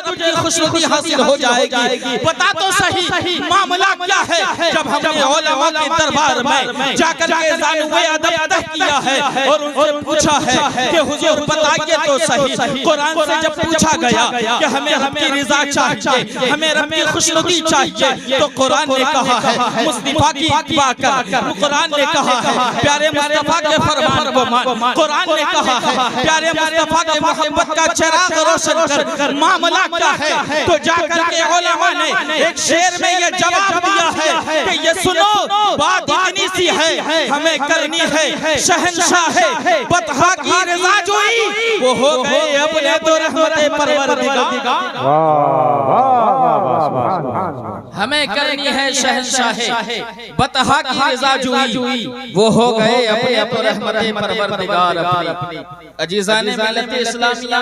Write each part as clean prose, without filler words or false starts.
तुझे खुशनुदी हासिल हो जाएगी। बता तो सही मामला क्या है। जब हमने उलमा के दरबार में जाकर के ज़ानुए अदब तक किया है और उनसे पूछा है कि हुजूर बताइए तो सही, कुरान से जब पूछा गया कि हमें रब की रिज़ा चाहिए, हमें रब की खुशनुदी चाहिए, तो कुरान ने कहा है मुस्तफा की इत्तबा कर। कुरान ने कहा है प्यारे मुस्तफा के फरमान को मान। कुरान ने कहा है प्यारे मुस्तफा के मोहब्बत का चिराग रोशन कर। मामला क्या है? तो जाकर के उलमा ने एक शेर में ये जवाब दिया है कि ये सुनो बात इतनी सी है, हमें करनी है शहंशाह बतहा की रिज़ा जोई, वो हो गए अपने तो रहमते परवरदिगार। हमें करनी है शहंशाह बतहा की रिज़ा जोई, वो हो गए अपने तो रहमते परवरदिगार अपनी। अजीज़ाने मिल्लत इस्लामिया,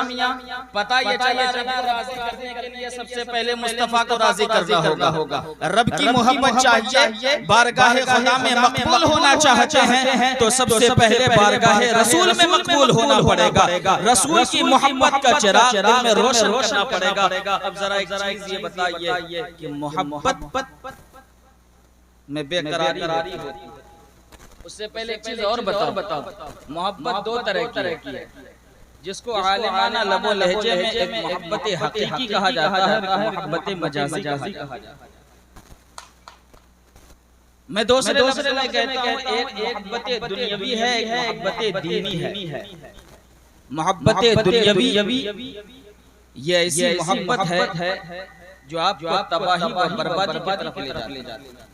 पता ये चला रब को राज़ी करने के लिए सबसे पहले मुस्तफ़ा को राज़ी करना होगा। रब की मोहब्बत चाहिए, बारगाहे खुदा में मकबूल होना चाहते हैं तो सबसे पहले बारगाहे रसूल में मकबूल होना पड़ेगा। रसूल की मोहब्बत का चिराग दिल में रोशन करना पड़ेगा। अब जरा एक चीज़ ये बताइए कि मोहब्बत में बेकरारी होती है। उससे पहले एक चीज और बताओ, मोहब्बत दो तरह की है, जिसको आलिमाना लबो लहजे में एक मोहब्बत हकीकी कहा जाता है, मोहब्बत मजाजी कहा जाता है। मैं दूसरे लफ्ज़ में कहता हूँ एक मोहब्बत दुनियावी है, एक मोहब्बत दीनी है। मोहब्बत दुनियावी ये ऐसी मोहब्बत है जो आपको तबाही व बर्बादी की तरफ ले जाती है।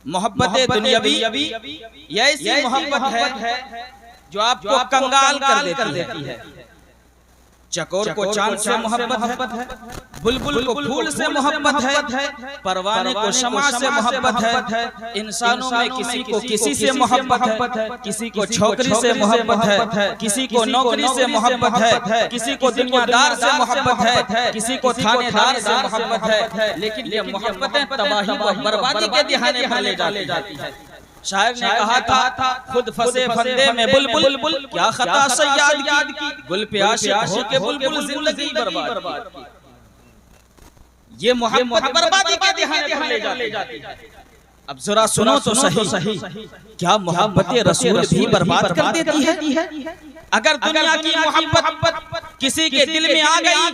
मोहब्बत दुनियावी यह ऐसी मोहब्बत है जो आपको कंगाल कर देती है। चकोर को चांद से मोहब्बत है, बुलबुल को फूल से मोहब्बत है, परवाने को शमा से मोहब्बत है, इंसानों में किसी को किसी से मोहब्बत है, किसी को छोकरी से मोहब्बत है, किसी को नौकरी से मोहब्बत है, किसी को दुनियादार से मोहब्बत है, किसी को थानेदार से मोहब्बत है। लेकिन ये मोहब्बतें तबाही व बर्बादी के दिहाने पर ले जाती है। शायर ने कहा था खुद फंसे फंदे में बुलबुल, क्या खता सयाद की, गुल पे आशिक हो के बुलबुल जिंदगी बर्बाद की। ये मोहब्बत बर्बादी के दिहाने पर ले जाती है। अब जरा सुनो तो सही, क्या मोहब्बत रसूल भी बर्बाद कर देती है? अगर दुनिया की मोहब्बत किसी के दिल में आ गई,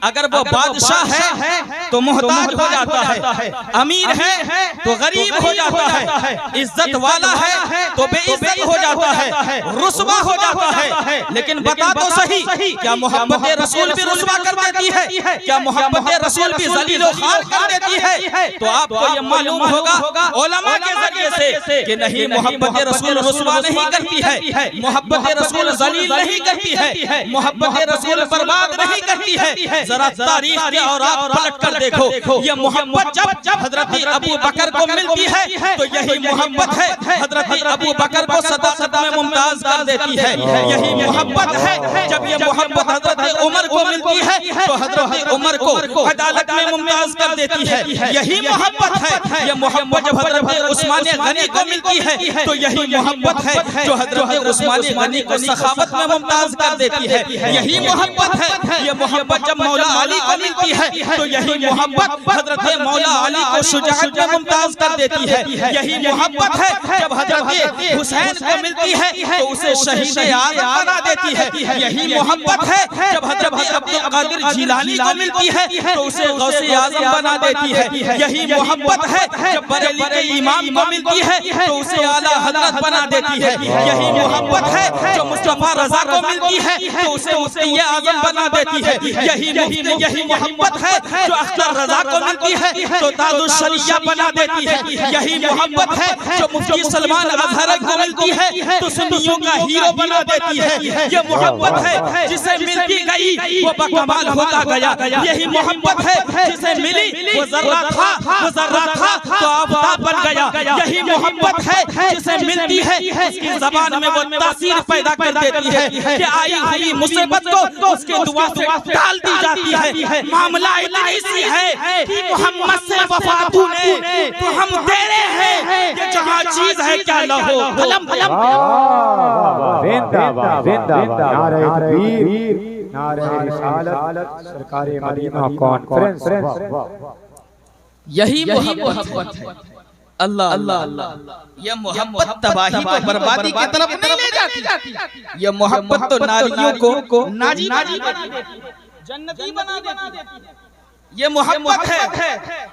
अगर वो बादशाह है तो मोहताज हो जाता है, अमीर है तो गरीब हो जाता है, इज्जत वाला है तो बेइज्जत हो जाता है, रुस्वा हो जाता है। लेकिन बता तो सही, क्या मोहब्बत रसूल भी रुस्वा कर देती है? क्या मोहब्बत रसूल भी ज़लीलो ख़ार कर देती है? तो आपको ये मालूम होगा उलमा के जरिए से कि नहीं, मोहब्बत रसूल रुस्वा नहीं करती है, मोहब्बत रसूल ज़लील नहीं करती है, मोहब्बत रसूल बर्बाद नहीं करती है। जरा तारीख के और आप पलट कर देखो, ये मोहब्बत जब हजरत अबू बकर को मिलती है तो यही मोहब्बत है हजरत अबू बकर को सदाकत में मुमताज कर देती है। यही मोहब्बत है जब ये मोहब्बत हजरत उमर को मिलती है तो हजरत उमर को अदालत में मुमताज कर देती है। यही मोहब्बत है ये मोहब्बत जब हजरत उस्मान गनी को मिलती है तो यही मोहब्बत है जो हजरत उस्मान गनी को सखावत में मुमताज कर देती है। यही मोहब्बत है ये मोहब्बत जब मौला अली को मिलती है तो यही मोहब्बत हजरत मौला अली को शुजाअत में मुमताज कर देती है। यही मोहब्बत है जब हजरत हुसैन को मिलती है तो उसे शहीद आज़म बना देती है। यही मोहब्बत है जब हजरत अब्दुल कादिर जिलानी को मिलती है तो उसे गौसे आज़म बना देती है। यही मोहब्बत है जब बरेली के इमाम को मिलती है तो उसे आला हजरत बना देती है। यही मोहब्बत है जो मुस्तफा रजा को मिलती है तो उसे मुफ्ती आज़म बना देती है। यही मोहब्बत है जो अख्तर रजा को मिलती है तो ताजुश शरिया बना देती है। यही मोहब्बत है जो मुफ्ती सलमान अज़हर को मिलती है तो सुन्नियों का हीरो बना देती है। ये मोहब्बत है जिसे मिलती गई वो बकमाल होता गया। यही मोहब्बत है जिसे मिली वो जर्रा था तो आफताब बन गया। यही मोहब्बत है जिसे मिलती है उसकी ज़बान में वो तासीर पैदा कर देती है कि आई हुई मुसीबत को उसके दुआ से टाल दी जाती है। मामला इतना सी है कि मोहम्मद से वफा तूने तो हम तेरे हैं, ये जहाँ चीज है क्या लहो कलम। जिंदाबाद जिंदाबाद नारे तकबीर नारे रिसालत सरकारे मदीना कॉन्फ्रेंस। यही मोहब्बत है। अल्लाह अल्लाह अल्लाह। ये मोहब्बत तबाही व बर्बादी की तरफ नहीं ले जाती। ये मोहब्बत तो नारियों को नाजी बना देती है, जन्नती बना देती है। ये मोहब्बत है,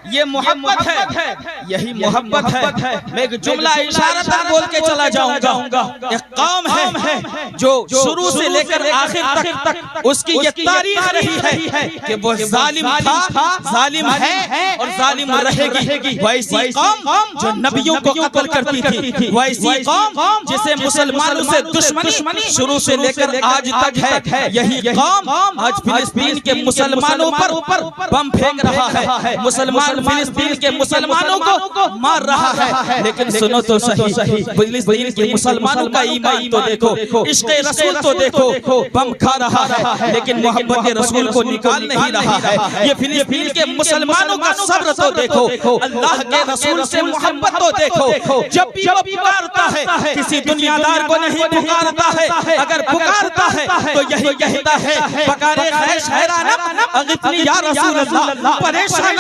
ये मोहब्बत है, यही मोहब्बत है। मैं एक जुमला इशारतन बोल के चला जाऊंगा। एक कौम है जो शुरू से लेकर आखिर तक उसकी ये तारीख रही है कि वो जालिम था, जालिम है और जालिम रहेगी। वैसी कौम जो नबियों को कत्ल करती थी, वैसी कौम जिसे मुसलमानों से दुश्मनी शुरू से लेकर आज तक है। यही कौम आज फिलिस्तीन के मुसलमानों पर बम फेंक रहा है, मुसलमान फिलिस्तीन के मुसलमानों को मार रहा है। लेकिन सुनो तो सही, फिलिस्तीन के मुसलमानों का ईमान तो देखो, इश्क़ रसूल तो देखो, बम खा रहा है लेकिन मोहब्बत रसूल को निकाल नहीं रहा है। ये फिलिस्तीन के मुसलमानों का सब्र तो देखो, अल्लाह के रसूल से मोहब्बत तो देखो। जब भी वो पुकारता है किसी दुनियादार को नहीं पुकारता है, अगर पुकारता है तो यही कहता है पुकारे खैश हैरान अगितनी या रसूल अल्लाह, परेशान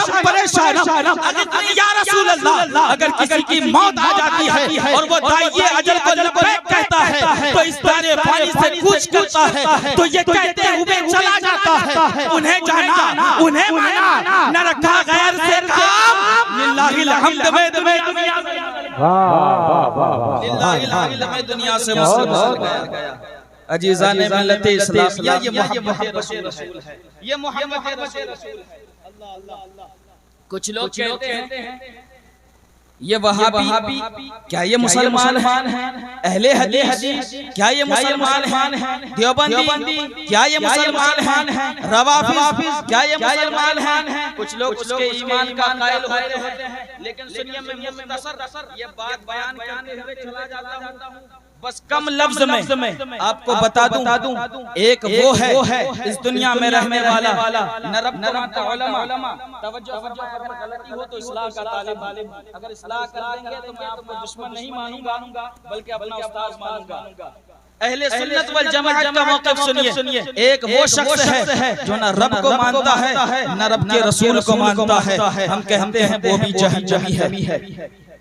या रसूल अल्लाह। अगर किसी की मौत आ जाती है और वो दाइये अजल को लबैक कहता है तो इस तारे पानी से कूच करता है तो ये कहते हुए चला जाता है। उन्हें जाना, उन्हें माना, न रखा गैर से काम। लिल्लाहिल हम्द में दुनिया में दुनिया से मुसलमान गया। अजीज़ाने मिल्लते इस्लामिया, ये मोहब्बत रसूल है, ये मोहब्बत रसूल है। कुछ लोग कहते हैं ये वहाबी, क्या ये मुसलमान हैं? अहले हदीस, क्या ये मुसलमान हैं? देवबंदी, क्या ये मुसलमान हैं? रवाफिज, क्या ये मुसलमान हैं? कुछ लोग उसके ईमान का कायल होते हैं। लेकिन सुनिए, मैं मुख्तसर ये बात बयान करते हुए चला जाता हूँ, बस कम लफ्ज में आपको बता दूं। एक वो है इस दुनिया में रहने वाला तवज्जो, अगर गलती हो तो इस्लाह का तालिब, अगर इस्लाह कर देंगे तो मैं आपको दुश्मन नहीं मानूंगा बल्कि अपना उस्ताद मानूंगा। अहले सुन्नत वल जमाअत का मौक़िफ़ सुनिए। एक वो शख्स है जो न रब को मानता है न रब के रसूल को मानता है। हम कहते हैं वो भी जहन्नमी है,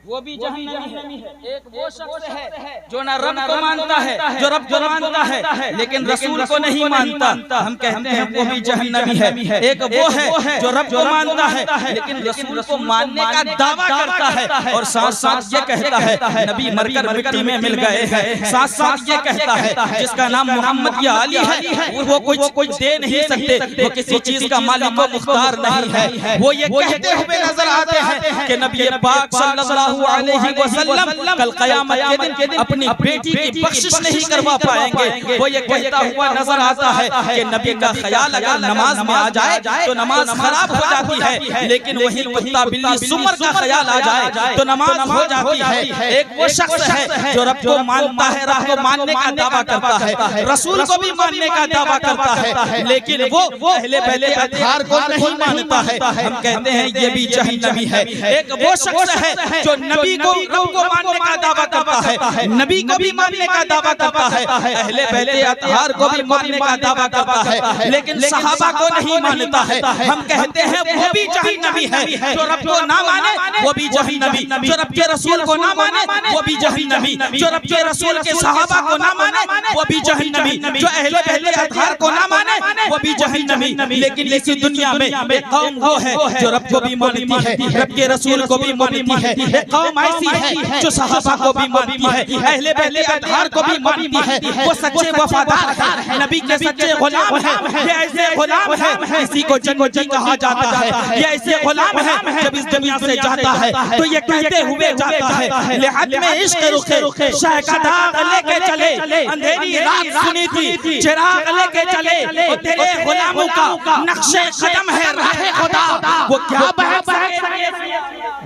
वो भी जहन्नमी है। एक वो शख्स है जो न रब को मानता है, जो रब को मानता है लेकिन रसूल को नहीं मानता। हम कहते हैं वो भी जहन्नमी है। एक वो है जो रब को मानता है लेकिन रसूल को मानने का दावा करता है और साथ साथ ये कहता है नबी मरकर मिट्टी में मिल गए हैं। साथ साथ ये कहता है जिसका नाम मोहम्मद या अली है वो कुछ दे नहीं सकते, वो किसी चीज का मालिक व मुख्तार नहीं है। वो ये कहते हुए नजर आते हैं कि नबी पाक सल्लल्लाहु अलैहि वसल्लम कल क़यामत के दिन अपनी बेटी की बख्शिश नहीं करवा पाएंगे। वो ये कहता हुआ नजर आता है कि नबी का ख्याल अगर नमाज में आ जाए तो नमाज खराब हो जाती है, लेकिन वही कुत्ता बिल्ली सुमर का ख्याल आ जाए तो नमाज हो जाती है। एक वो शख्स है जो रब को मानता है, रब को मानने का दावा करता है, रसूल को भी मानने का दावा करता है, लेकिन वो पहले अतहार को नहीं मानता है। हम कहते हैं ये भी जहन्नमी है। एक वो शख्स है जो नबी को रब को मानने का दावा करता है, नबी को भी मानने का दावा करता है, अहले पहले अतहार को भी मानने का दावा करता है, लेकिन सहाबा को नहीं मानता है। हम कहते हैं वो भी जहन्नमी है। जो रब को ना माने वो भी जहन्नमी, जो रब के रसूल को ना माने वो भी जहन्नमी, जो रब के रसूल के सहाबा को ना माने वो भी जहन्नमी, जो अहले पहले अतहार को ना माने वो भी जहन्नमी। लेकिन इसी दुनिया में एक कौम वो है जो रब को भी मानती है, रब के रसूल को भी मानती है। एक कौम ऐसी है जो सहाबा को भी मानती है, अहले पहले अतहार को भी मानती है। वो सच्चे वफादार है, नबी के सच्चे गुलाम है। ये ऐसे गुलाम है इसी को जन्नती कहा जाता है। ये ऐसे गुलाम है जब इस दुनिया से जाता है तो ये कहते हुए जाता है लिहाद में इश्क रुखे शाह का दाग लेके चले, अंधेरी रात सुनी थी चिराग लेके चले, और तेरे गुलामों का नक्शे कदम है राह खुदा, वो क्या बह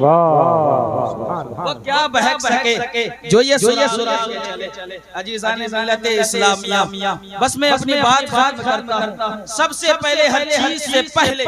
वाह। वो क्या बहक सके जो ये सुरा चले। अजीज़ान मिल्लत इस्लामिया, बस मैं अपनी बात खत्म करता हूँ। सबसे पहले हर चीज से पहले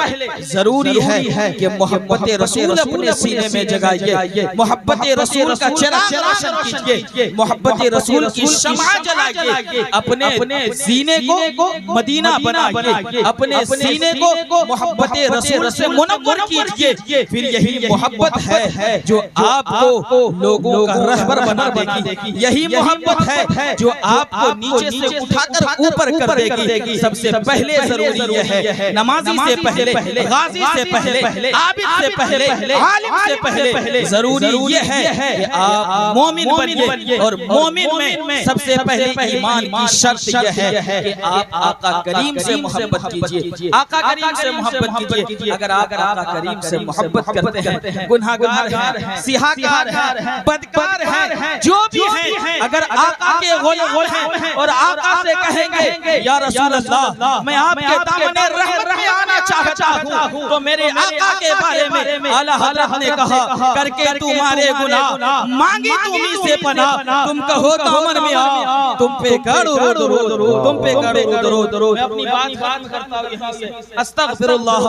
जरूरी है कि मोहब्बत रसूल अपने सीने में जगाइए, मोहब्बत रसूल का चिराग रोशन कीजिए, मोहब्बत रसूल की शम्आ जलाइए, अपने सीने को मदीना बनाइए, अपने सीने को मोहब्बत रसूल से मुनव्वर कीजिए। फिर यही मोहब्बत है जो आपको लोगों का रहबर बना देगी, यही मोहब्बत है जो आपको नीचे से उठाकर ऊपर कर देगी। सबसे पहले जरूरी यह है, नमाजी से पहले, गाजी से पहले, आबिद से पहले, आलिम से पहले जरूरी यह है कि आप मोमिन बनिए। और मोमिन में सबसे पहले ईमान की शर्त यह है कि आप आका करीम से मोहब्बत कीजिए, आका करीम से मोहब्बत कीजिए। अगर आप आका करीम से मोहब्बत करते हैं, गुनहगार हैं, सियाहकार हैं, बदकार हैं, जो भी हैं, अगर आका के गुलाम हैं और आका से कहेंगे या रसूल अल्लाह मैं आपके दामने रहमत में आना चाहता हूँ, तो मेरे आका के बारे में आला हज़रत ने कहा करके तुम्हारे गुनाह मांगी तुम्ही से पनाह, तुम कहो तो अमन में आओ, तुम पे करो दरूद, तुम पे करो दरूद। मैं अपनी बात खत्म करता हूँ यहाँ से। अस्तगफिरुल्लाह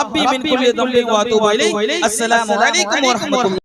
रब्बी मिन कुल्ली ज़ंबिन व अतूबु इलैह। अस्सलामु अलैकुम व रहमतुल्लाह।